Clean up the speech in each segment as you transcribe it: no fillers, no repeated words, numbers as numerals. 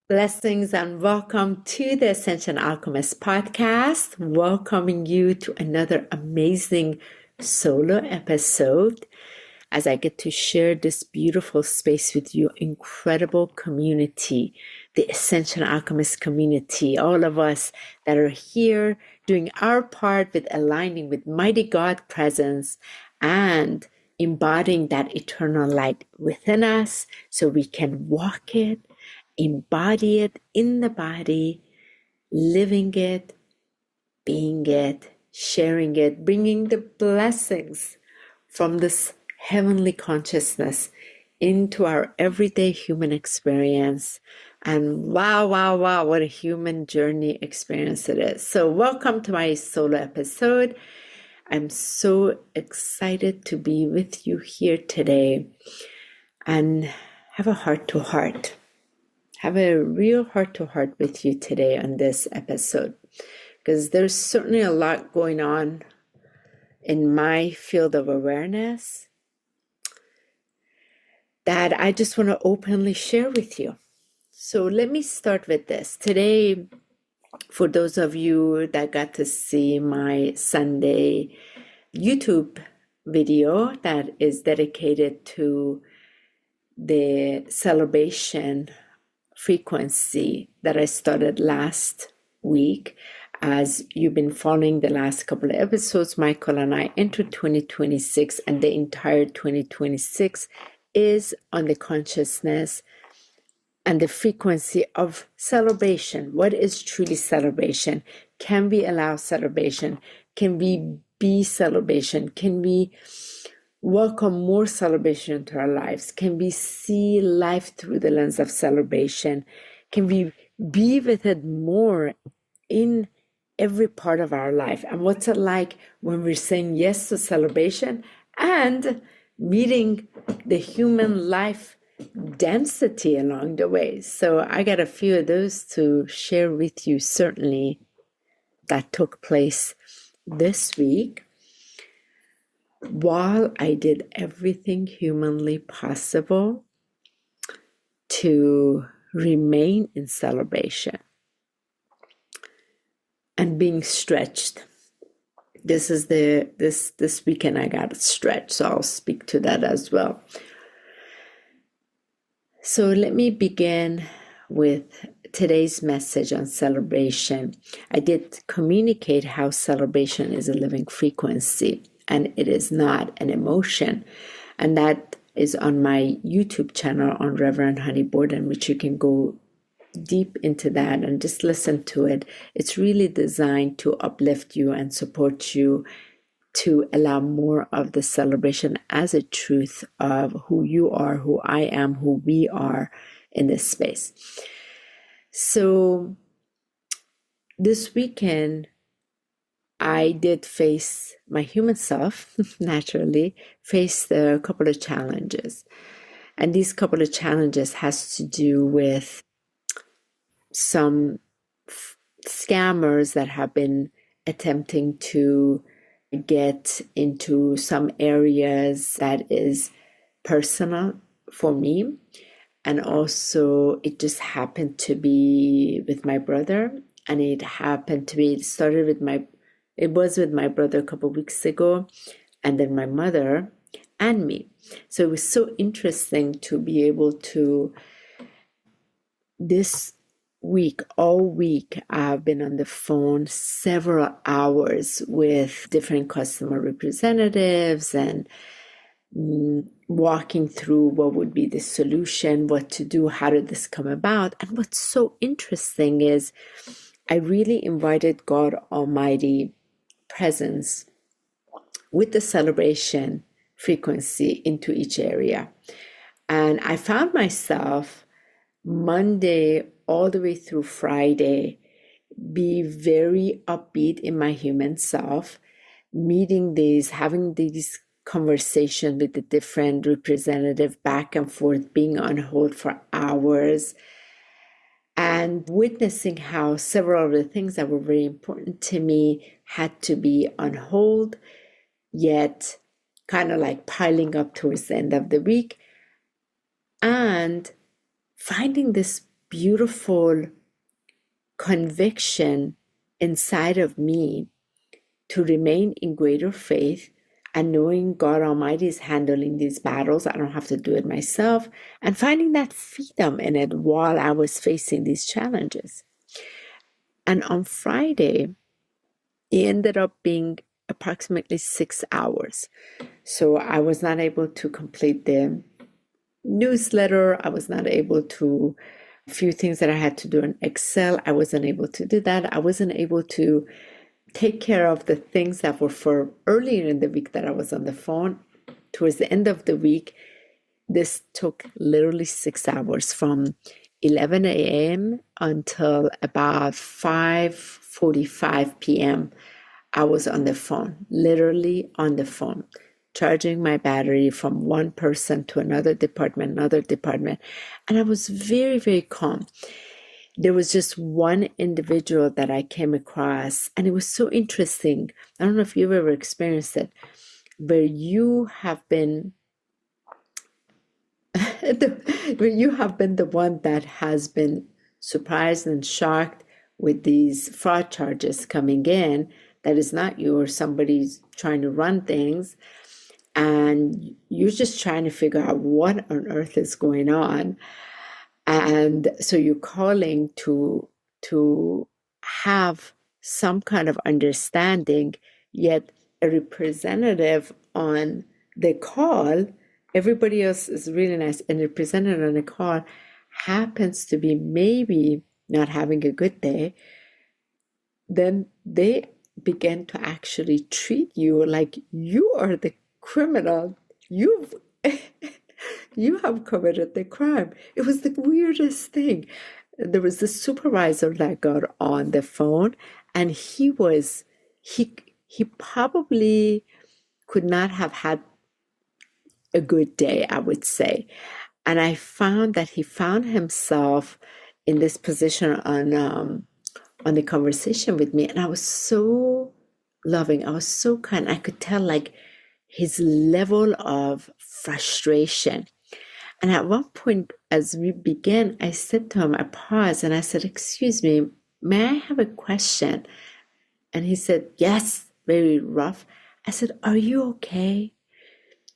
Blessings and welcome to the Ascension Alchemists podcast, welcoming you to another amazing solo episode as I get to share this beautiful space with you, incredible community, the Ascension Alchemist community, all of us that are here doing our part with aligning with mighty God presence and embodying that eternal light within us so we can walk it, embody it in the body, living it, being it, sharing it, bringing the blessings from this heavenly consciousness into our everyday human experience. And wow, wow, wow, what a human journey experience it is. So welcome to my solo episode. I'm so excited to be with you here today and have a heart-to-heart. Have a real heart-to-heart with you today on this episode, because there's certainly a lot going on in my field of awareness that I just want to openly share with you. So let me start with this. Today, for those of you that got to see my Sunday YouTube video that is dedicated to the celebration frequency that I started last week. As you've been following the last couple of episodes, Michael and I entered 2026, and the entire 2026 is on the consciousness and the frequency of celebration. What is truly celebration? Can we allow celebration? Can we be celebration? Can we welcome more celebration into our lives? Can we see life through the lens of celebration? Can we be with it more in every part of our life? And what's it like when we're saying yes to celebration and meeting the human life density along the way? So I got a few of those to share with you, certainly, that took place this week, while I did everything humanly possible to remain in celebration and being stretched. This weekend I got stretched, so I'll speak to that as well. So let me begin with today's message on celebration. I did communicate how celebration is a living frequency, and it is not an emotion. And that is on my YouTube channel on Reverend Honey Borden, which you can go deep into that and just listen to it. It's really designed to uplift you and support you to allow more of the celebration as a truth of who you are, who I am, who we are in this space. So this weekend, I did face my human self, naturally, faced a couple of challenges. And these couple of challenges has to do with some scammers that have been attempting to get into some areas that is personal for me. And also it just happened to be with my brother. And it was with my brother a couple of weeks ago, and then my mother and me. So it was so interesting to be able to, this week, all week, I've been on the phone several hours with different customer representatives and walking through what would be the solution, what to do, how did this come about. And what's so interesting is I really invited God Almighty presence with the celebration frequency into each area. And I found myself Monday all the way through Friday be very upbeat in my human self, having these conversations with the different representative back and forth, being on hold for hours, and witnessing how several of the things that were very important to me had to be on hold, yet kind of like piling up towards the end of the week, and finding this beautiful conviction inside of me to remain in greater faith and knowing God Almighty is handling these battles. I don't have to do it myself, and finding that freedom in it while I was facing these challenges. And on Friday, it ended up being approximately 6 hours. So I was not able to complete the newsletter. I was not able to, a few things that I had to do in Excel, I wasn't able to do that. I wasn't able to take care of the things that were for earlier in the week that I was on the phone. Towards the end of the week, this took literally 6 hours from 11 a.m. until about 5:45 p.m. I was on the phone, literally on the phone, charging my battery from one person to another department. And I was very, very calm. There was just one individual that I came across, and it was so interesting. I don't know if you've ever experienced it, where you have been where you have been the one that has been surprised and shocked with these fraud charges coming in. That is not you, or somebody's trying to run things, and you're just trying to figure out what on earth is going on. And so you're calling to have some kind of understanding, yet a representative on the call, everybody else is really nice, and the representative on the call happens to be maybe not having a good day, then they begin to actually treat you like you are the criminal. You have committed the crime. It was the weirdest thing. There was the supervisor that got on the phone, and he probably could not have had a good day, I would say. And I found that he found himself in this position on the conversation with me, and I was so loving. I was so kind. I could tell like his level of frustration. And at one point, as we began, I said to him, I paused and I said, "Excuse me, may I have a question?" And he said, "Yes," very rough. I said, "Are you okay?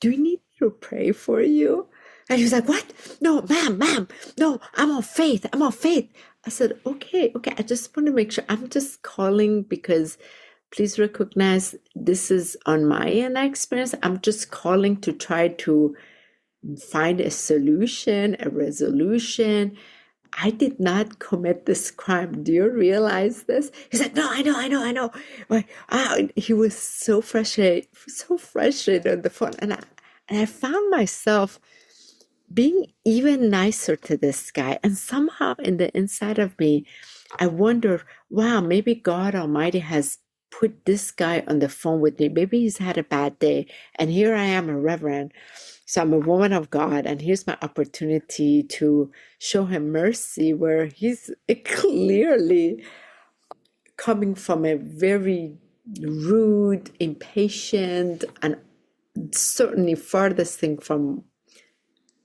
Do you need me to pray for you?" And he was like, "What? No, ma'am, no, I'm on faith. I said, okay, I just want to make sure. I'm just calling because please recognize this is on my end experience. I'm just calling to try to find a solution, a resolution. I did not commit this crime. Do you realize this?" He's like, "No, I know. He was so frustrated on the phone. And I found myself being even nicer to this guy. And somehow in the inside of me, I wonder, wow, maybe God Almighty has put this guy on the phone with me. Maybe he's had a bad day. And here I am, a reverend. So I'm a woman of God. And here's my opportunity to show him mercy, where he's clearly coming from a very rude, impatient, and certainly farthest thing from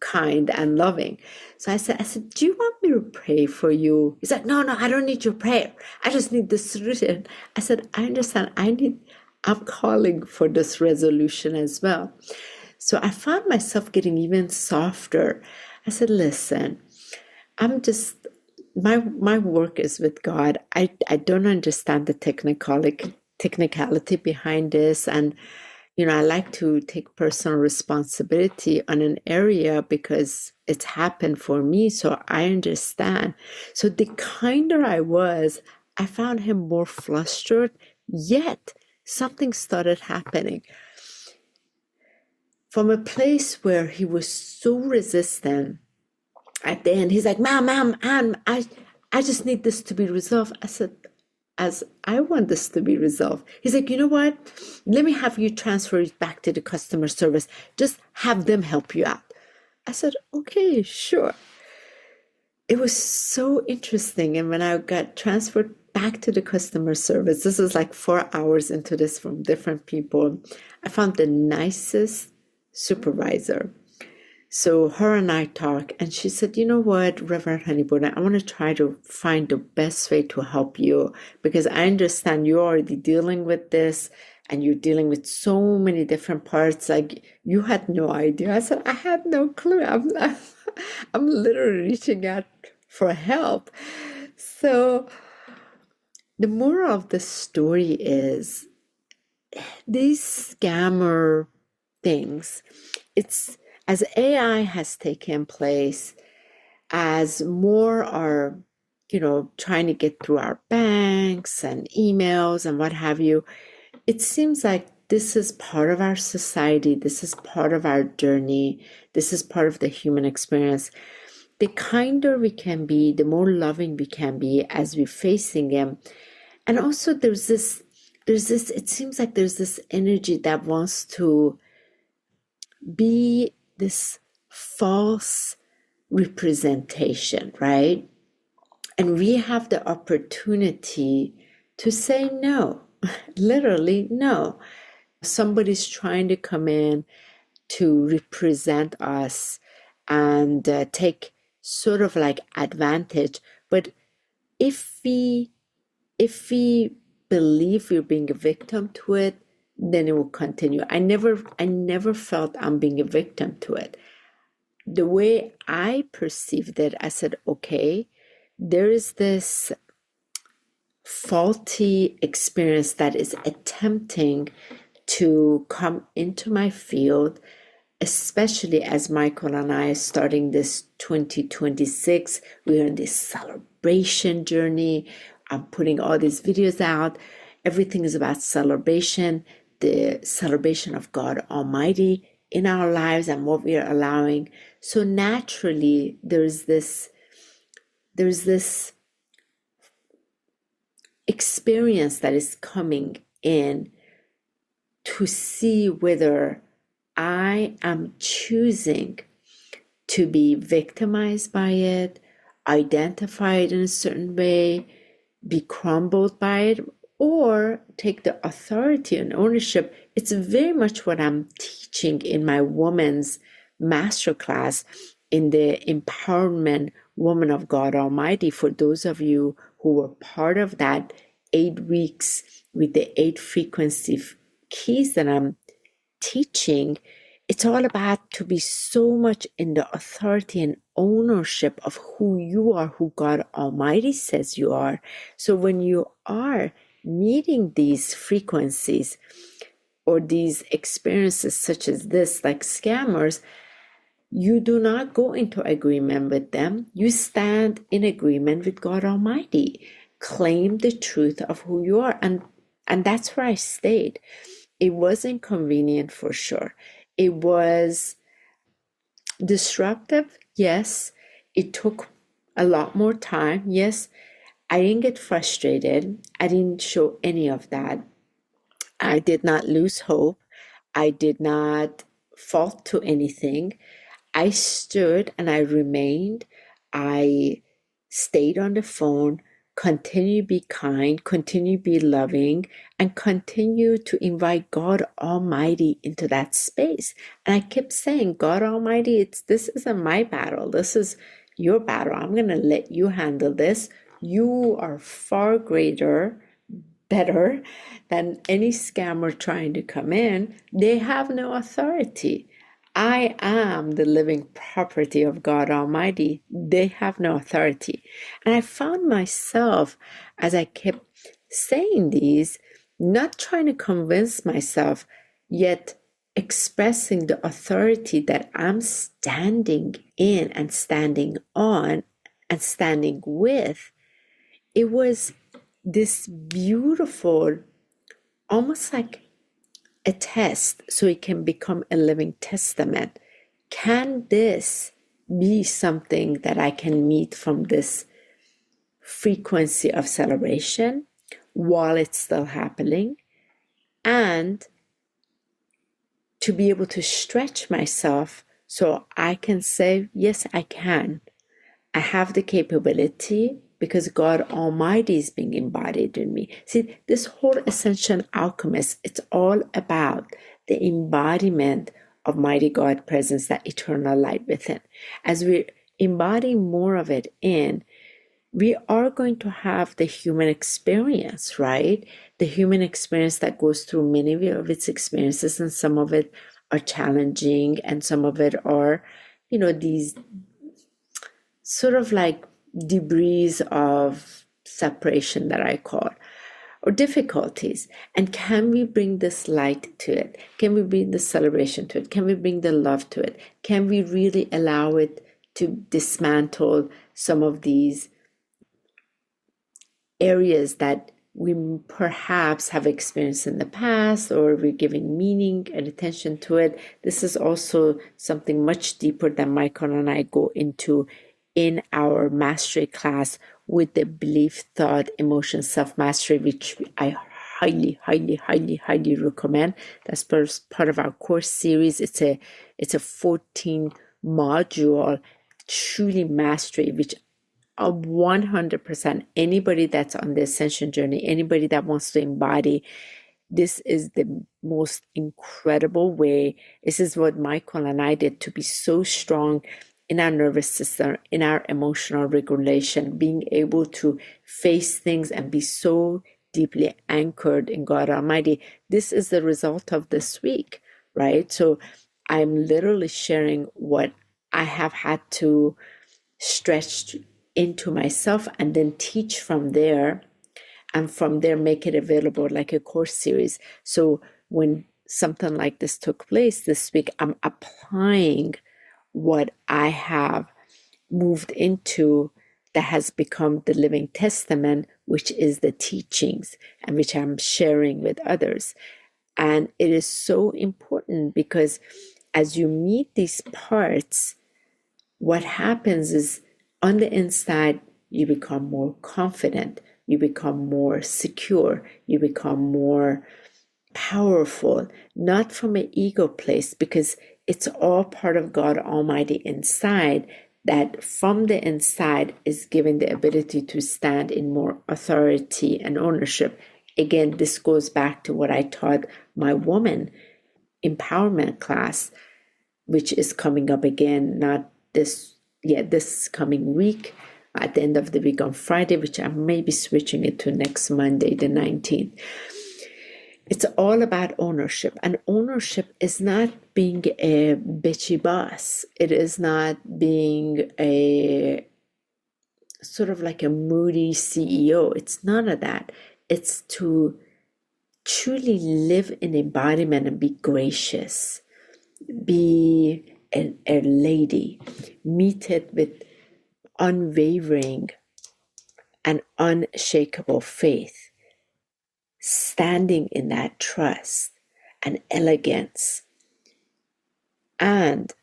kind and loving. So I said, "Do you want me to pray for you?" He's like, No, I don't need your prayer. I just need the solution. I said, "I understand. I'm calling for this resolution as well." So I found myself getting even softer. I said, "Listen, I'm just, my work is with God. I don't understand the technicality behind this. And I like to take personal responsibility on an area because it's happened for me, so I understand." So the kinder I was, I found him more flustered, yet something started happening. From a place where he was so resistant, at the end, he's like, Ma'am, I just need this to be resolved." I said, "As I want this to be resolved." He's like, "You know what? Let me have you transfer it back to the customer service. Just have them help you out." I said, "Okay, sure." It was so interesting. And when I got transferred back to the customer service, this was like 4 hours into this from different people, I found the nicest supervisor. So her and I talk, and she said, you know what, Reverend Honeyboy, I want to try to find the best way to help you because I understand you're already dealing with this and you're dealing with so many different parts. Like you had no idea. I said, I had no clue. I'm literally reaching out for help. So the moral of the story is these scammer things, it's as AI has taken place, as more are, trying to get through our banks and emails and what have you, it seems like this is part of our society. This is part of our journey. This is part of the human experience. The kinder we can be, the more loving we can be as we're facing them. And also it seems like there's this energy that wants to be this false representation, right? And we have the opportunity to say no, literally no. Somebody's trying to come in to represent us and take sort of like advantage. But if we believe we're being a victim to it, then it will continue. I never felt I'm being a victim to it. The way I perceived it, I said, okay, there is this faulty experience that is attempting to come into my field, especially as Michael and I are starting this 2026. We're in this celebration journey. I'm putting all these videos out. Everything is about celebration, the celebration of God Almighty in our lives and what we are allowing. So naturally, there's this experience that is coming in to see whether I am choosing to be victimized by it, identified in a certain way, be crumbled by it, or take the authority and ownership. It's very much what I'm teaching in my woman's masterclass in the Empowerment Woman of God Almighty. For those of you who were part of that 8 weeks with the 8 frequency keys that I'm teaching, it's all about to be so much in the authority and ownership of who you are, who God Almighty says you are. So when you are meeting these frequencies or these experiences such as this, like scammers, you do not go into agreement with them. You stand in agreement with God Almighty. Claim the truth of who you are. And that's where I stayed. It was inconvenient for sure. It was disruptive, yes. It took a lot more time, yes. I didn't get frustrated. I didn't show any of that. I did not lose hope. I did not fall to anything. I stood and I remained. I stayed on the phone, continue to be kind, continue to be loving, and continue to invite God Almighty into that space. And I kept saying, God Almighty, this isn't my battle. This is your battle. I'm going to let you handle this. You are far greater, better than any scammer trying to come in. They have no authority. I am the living property of God Almighty. They have no authority. And I found myself, as I kept saying these, not trying to convince myself, yet expressing the authority that I'm standing in and standing on and standing with. It was this beautiful, almost like a test, so it can become a living testament. Can this be something that I can meet from this frequency of celebration while it's still happening? And to be able to stretch myself so I can say, yes, I can. I have the capability because God Almighty is being embodied in me. See, this whole Ascension Alchemist, it's all about the embodiment of mighty God presence, that eternal light within. As we embody more of it in, we are going to have the human experience, right? The human experience that goes through many of its experiences, and some of it are challenging, and some of it are, these sort of like debris of separation that I call, or difficulties. And can we bring this light to it? Can we bring the celebration to it? Can we bring the love to it? Can we really allow it to dismantle some of these areas that we perhaps have experienced in the past, or we're giving meaning and attention to it? This is also something much deeper than Michael and I go into in our mastery class with the belief, thought, emotion, self-mastery, which I highly, highly, highly, highly recommend. That's part of our course series. It's a 14 module truly mastery, which 100% anybody that's on the ascension journey, anybody that wants to embody, this is the most incredible way. This is what Michael and I did to be so strong in our nervous system, in our emotional regulation, being able to face things and be so deeply anchored in God Almighty. This is the result of this week, right? So I'm literally sharing what I have had to stretch into myself, and then teach from there, and from there make it available like a course series. So when something like this took place this week, I'm applying what I have moved into that has become the living testament, which is the teachings, and which I'm sharing with others. And it is so important, because as you meet these parts, what happens is, on the inside, you become more confident, you become more secure, you become more powerful, not from an ego place, because it's all part of God Almighty inside, that from the inside is given the ability to stand in more authority and ownership. Again, this goes back to what I taught my woman empowerment class, which is coming up again, not this coming week, at the end of the week on Friday, which I may be switching it to next Monday, the 19th. It's all about ownership, and ownership is not being a bitchy boss. It is not being a sort of like a moody CEO. It's none of that. It's to truly live in embodiment and be gracious, be a lady, meet it with unwavering and unshakable faith, standing in that trust and elegance, and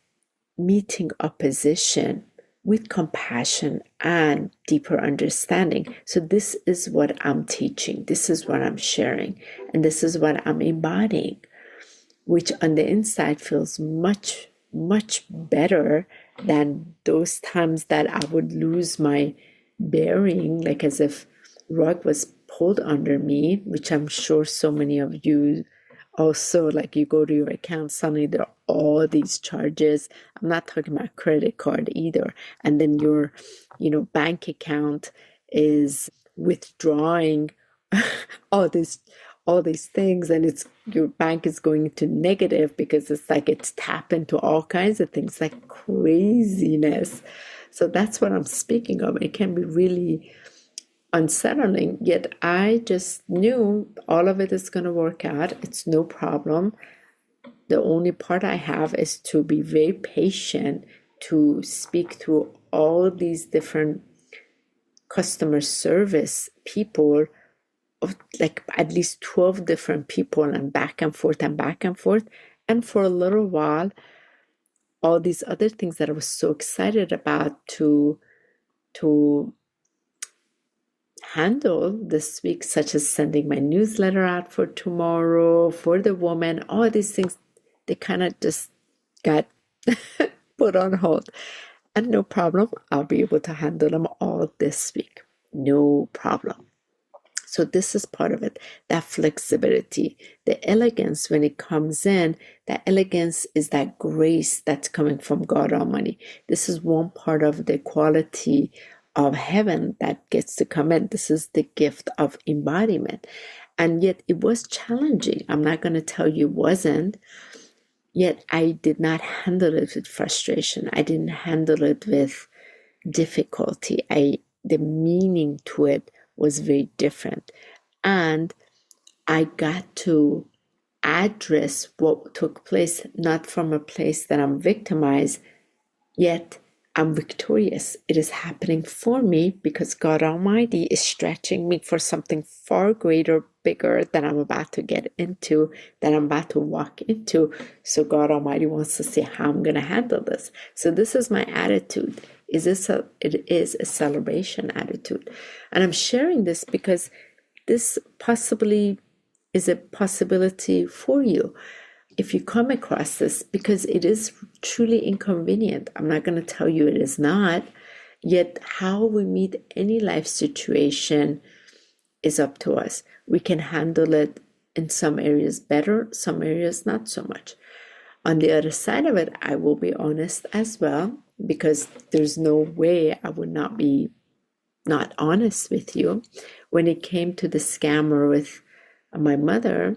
meeting opposition with compassion and deeper understanding. So this is what I'm teaching, this is what I'm sharing, and this is what I'm embodying, which on the inside feels much, much better than those times that I would lose my bearing, like as if rug was pulled under me, which I'm sure so many of you also, like you go to your account, suddenly there are all these charges. I'm not talking about credit card either. And then your, bank account is withdrawing all these things, and it's your bank is going to negative, because it's like it's tapped into all kinds of things, like craziness. So that's what I'm speaking of. It can be really unsettling, yet I just knew all of it is going to work out. It's no problem. The only part I have is to be very patient, to speak through all these different customer service people, of like at least 12 different people, and back and forth and back and forth. And for a little while, all these other things that I was so excited about to handle this week, such as sending my newsletter out for tomorrow, for the woman, all these things, they kind of just got put on hold. And no problem, I'll be able to handle them all this week. No problem. So this is part of it, that flexibility, the elegance when it comes in, that elegance is that grace that's coming from God Almighty. This is one part of the quality of heaven that gets to come in. This is the gift of embodiment. And yet it was challenging. I'm not going to tell you it wasn't. Yet I did not handle it with frustration. I didn't handle it with difficulty. The meaning to it was very different. And I got to address what took place, not from a place that I'm victimized, yet I'm victorious. It is happening for me because God Almighty is stretching me for something far greater, bigger than I'm about to get into, that I'm about to walk into. So God Almighty wants to see how I'm going to handle this. So this is my attitude. It is a celebration attitude. And I'm sharing this because this possibly is a possibility for you. If you come across this, because it is truly inconvenient. I'm not going to tell you it is not, yet how we meet any life situation is up to us. We can handle it in some areas better, some areas not so much. On the other side of it, I will be honest as well, because there's no way I would not be not honest with you. When it came to the scammer with my mother,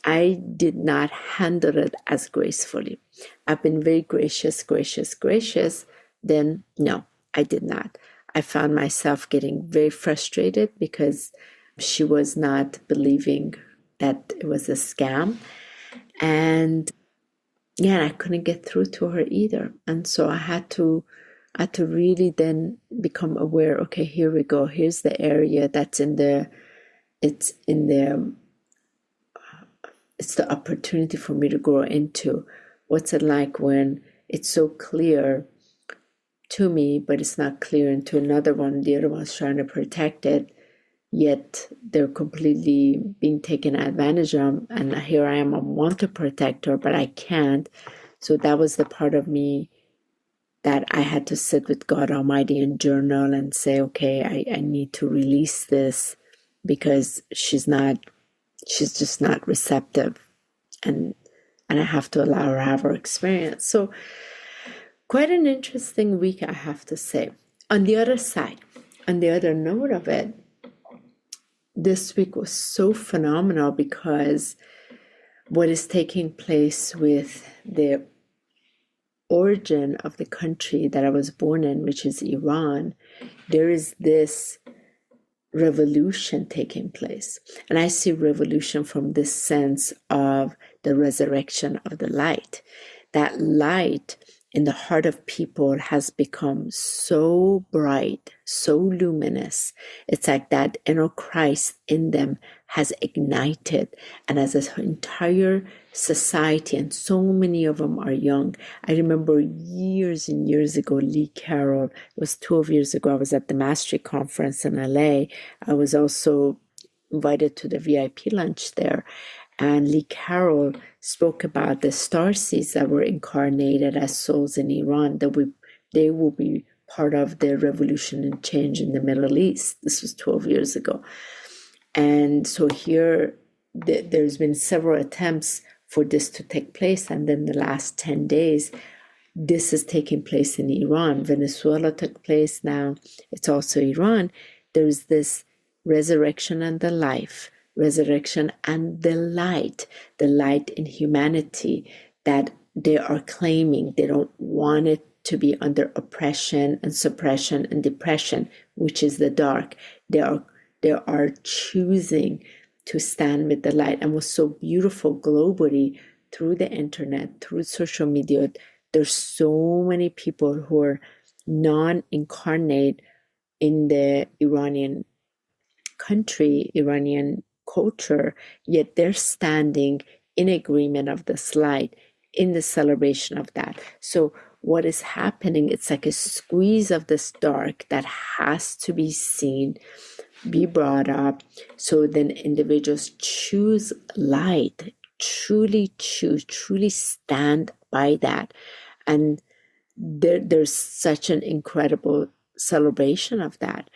I did not handle it as gracefully. I've been very gracious. Then, no, I did not. I found myself getting very frustrated because she was not believing that it was a scam. And yeah, I couldn't get through to her either. And so I had to really then become aware, okay, here we go. Here's the area that's it's the opportunity for me to grow into. What's it like when it's so clear to me, but it's not clear into another one? The other one's trying to protect it, yet they're completely being taken advantage of. And here I am, I want to protect her, but I can't. So that was the part of me that I had to sit with God Almighty and journal and say, okay, I need to release this because she's just not receptive, and I have to allow her to have her experience. So quite an interesting week, I have to say. On the other side, on the other note of it, this week was so phenomenal because what is taking place with the origin of the country that I was born in, which is Iran, there is this revolution taking place. And I see revolution from this sense of the resurrection of the light. That light in the heart of people has become so bright, so luminous. It's like that inner Christ in them has ignited. And as an entire society, and so many of them are young. I remember years and years ago, Lee Carroll, it was 12 years ago, I was at the Mastery Conference in LA. I was also invited to the VIP lunch there. And Lee Carroll spoke about the starseeds that were incarnated as souls in Iran, that they will be part of the revolution and change in the Middle East. This was 12 years ago. And so here, there's been several attempts for this to take place. And then the last 10 days, this is taking place in Iran. Venezuela took place now. It's also Iran. There's this resurrection and the life, resurrection and the light in humanity that they are claiming. They don't want it to be under oppression and suppression and depression, which is the dark. They are choosing to stand with the light. And what's so beautiful globally through the internet, through social media, there's so many people who are non-incarnate in the Iranian country, Iranian culture, yet they're standing in agreement of this light, in the celebration of that. So what is happening, it's like a squeeze of this dark that has to be seen, be brought up. So then individuals choose light, truly choose, truly stand by that. And there's such an incredible celebration of that.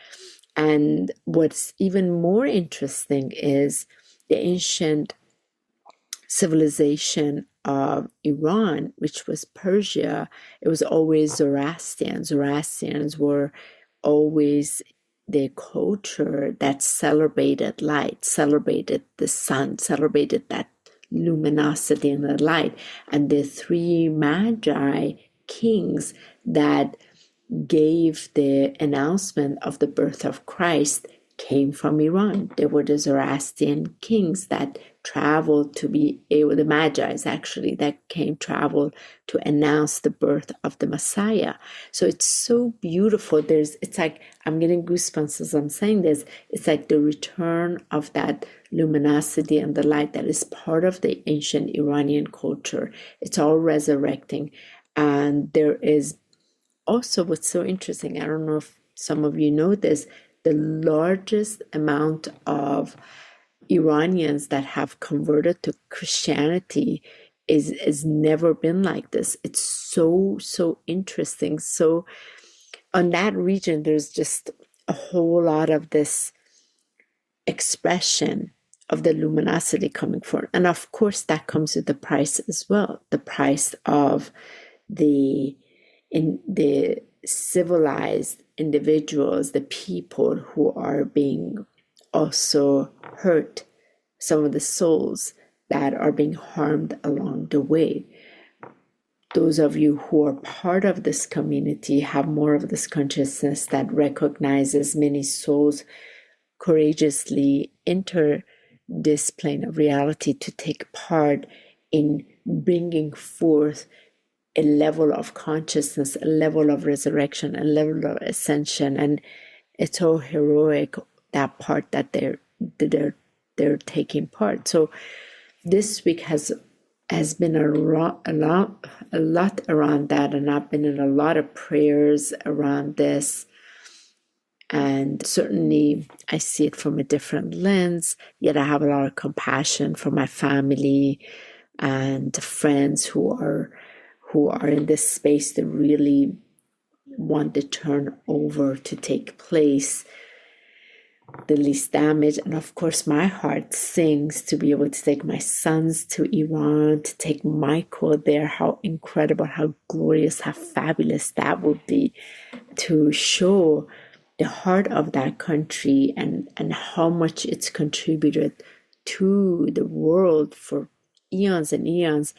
And what's even more interesting is the ancient civilization of Iran, which was Persia. It was always Zoroastrian. Zoroastrians were always the culture that celebrated light, celebrated the sun, celebrated that luminosity and the light. And the three magi kings that gave the announcement of the birth of Christ came from Iran. They were the Zoroastrian kings that traveled to be able, the Magi's actually, that traveled to announce the birth of the Messiah. So it's so beautiful. It's like, I'm getting goosebumps as I'm saying this. It's like the return of that luminosity and the light that is part of the ancient Iranian culture. It's all resurrecting. And there is also, what's so interesting, I don't know if some of you know this, the largest amount of Iranians that have converted to Christianity is never been like this. It's so interesting. So on that region, there's just a whole lot of this expression of the luminosity coming forward. And of course, that comes with the price as well. The price of the civilized individuals, the people who are being also hurt, some of the souls that are being harmed along the way. Those of you who are part of this community have more of this consciousness that recognizes many souls courageously enter this plane of reality to take part in bringing forth a level of consciousness, a level of resurrection, a level of ascension, and it's so heroic, that part that they're taking part. So this week has been a lot around that, and I've been in a lot of prayers around this. And certainly I see it from a different lens, yet I have a lot of compassion for my family and friends who are in this space that really want the turnover to take place, the least damage. And of course, my heart sings to be able to take my sons to Iran, to take Michael there. How incredible, how glorious, how fabulous that would be, to show the heart of that country and how much it's contributed to the world for eons and eons,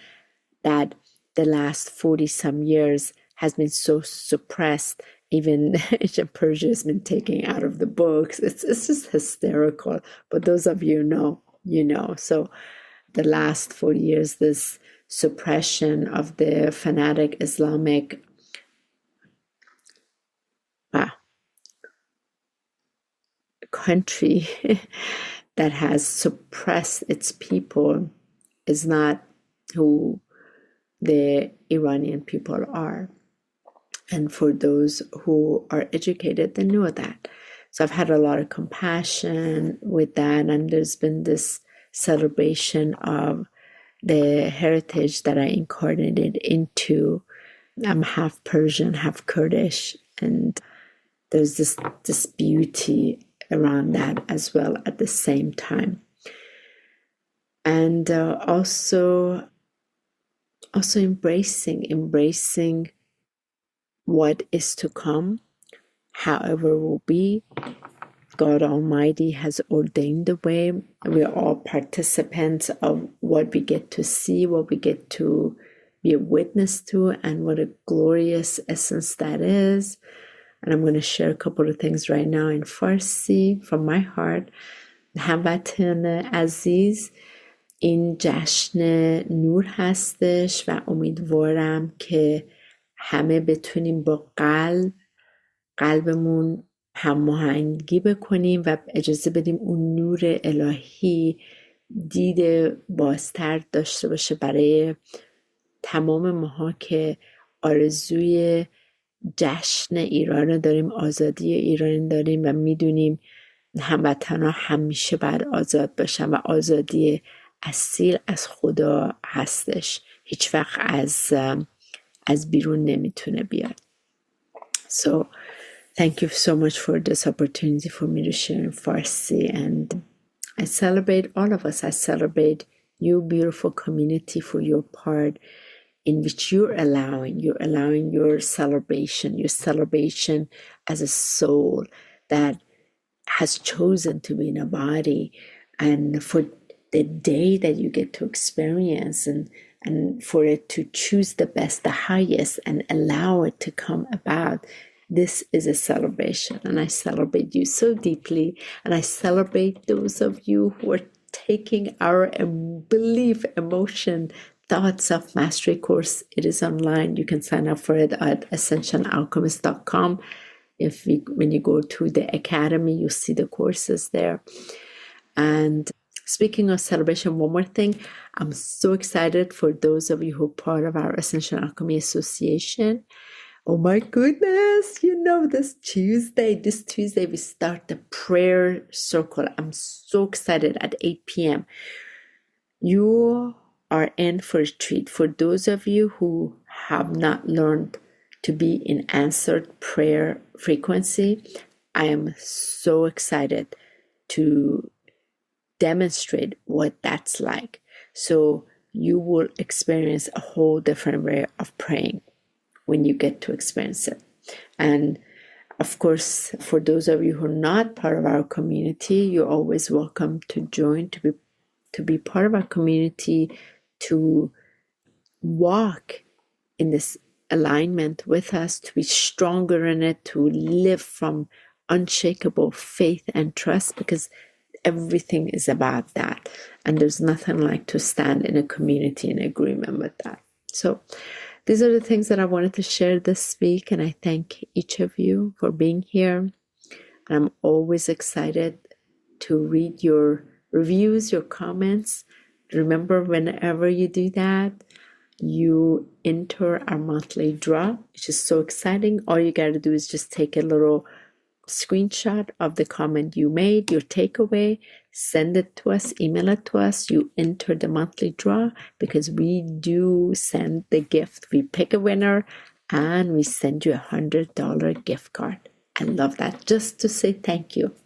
that the last 40 some years has been so suppressed. Even ancient Persia has been taken out of the books. It's just hysterical. But those of you know, you know. So the last 40 years, this suppression of the fanatic Islamic country that has suppressed its people is not who the Iranian people are. And for those who are educated, they know that. So I've had a lot of compassion with that, and there's been this celebration of the heritage that I incarnated into. I'm half Persian, half Kurdish, and there's this beauty around that as well at the same time. And also embracing what is to come, however it will be. God Almighty has ordained the way. We are all participants of what we get to see, what we get to be a witness to, and what a glorious essence that is. And I'm going to share a couple of things right now in Farsi from my heart. هموطن عزیز، این جشن نور هستش و امیدوارم که همه بتونیم با قلبمون هماهنگی بکنیم و اجازه بدیم اون نور الهی دید بازتر داشته باشه برای تمام ماها که آرزوی جشن ایران داریم، آزادی ایران داریم و میدونیم هموطن‌ها همیشه باید آزاد باشن و آزادی اصیل از خدا هستش، هیچ وقت از بیرون نمیتونه بیاد. So Thank you so much for this opportunity for me to share in Farsi. And I celebrate all of us. I celebrate you, beautiful community, for your part in which you're allowing your celebration as a soul that has chosen to be in a body, and for the day that you get to experience, and for it to choose the best, the highest, and allow it to come about. This is a celebration, and I celebrate you so deeply, and I celebrate those of you who are taking our belief, emotion, thoughts of mastery course. It is online. You can sign up for it at ascensionalchemist.com. When you go to the academy, you'll see the courses there. And speaking of celebration, one more thing. I'm so excited for those of you who are part of our Ascension Alchemy Association. Oh my goodness, this Tuesday we start the prayer circle. I'm so excited at 8 p.m. You are in for a treat. For those of you who have not learned to be in answered prayer frequency, I am so excited to demonstrate what that's like. So you will experience a whole different way of praying when you get to experience it. And of course, for those of you who are not part of our community, you're always welcome to join, to be part of our community, to walk in this alignment with us, to be stronger in it, to live from unshakable faith and trust, because everything is about that. And there's nothing like to stand in a community in agreement with that. So these are the things that I wanted to share this week, and I thank each of you for being here. And I'm always excited to read your reviews, your comments. Remember, whenever you do that, you enter our monthly draw, which is so exciting. All you got to do is just take a little screenshot of the comment you made, your takeaway, send it to us, email it to us. You enter the monthly draw, because we do send the gift. We pick a winner and we send you $100 gift card. I love that, just to say thank you.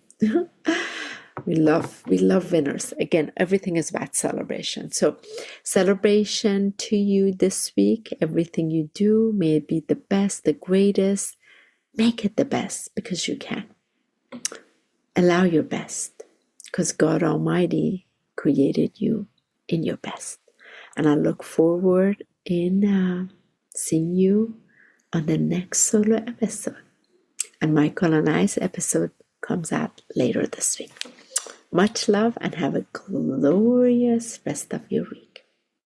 We love winners. Again, everything is about celebration. So celebration to you this week. Everything you do, may it be the best, the greatest. Make it the best, because you can. Allow your best, because God Almighty created you in your best. And I look forward in seeing you on the next solo episode. And Michael and I's episode comes out later this week. Much love, and have a glorious rest of your week.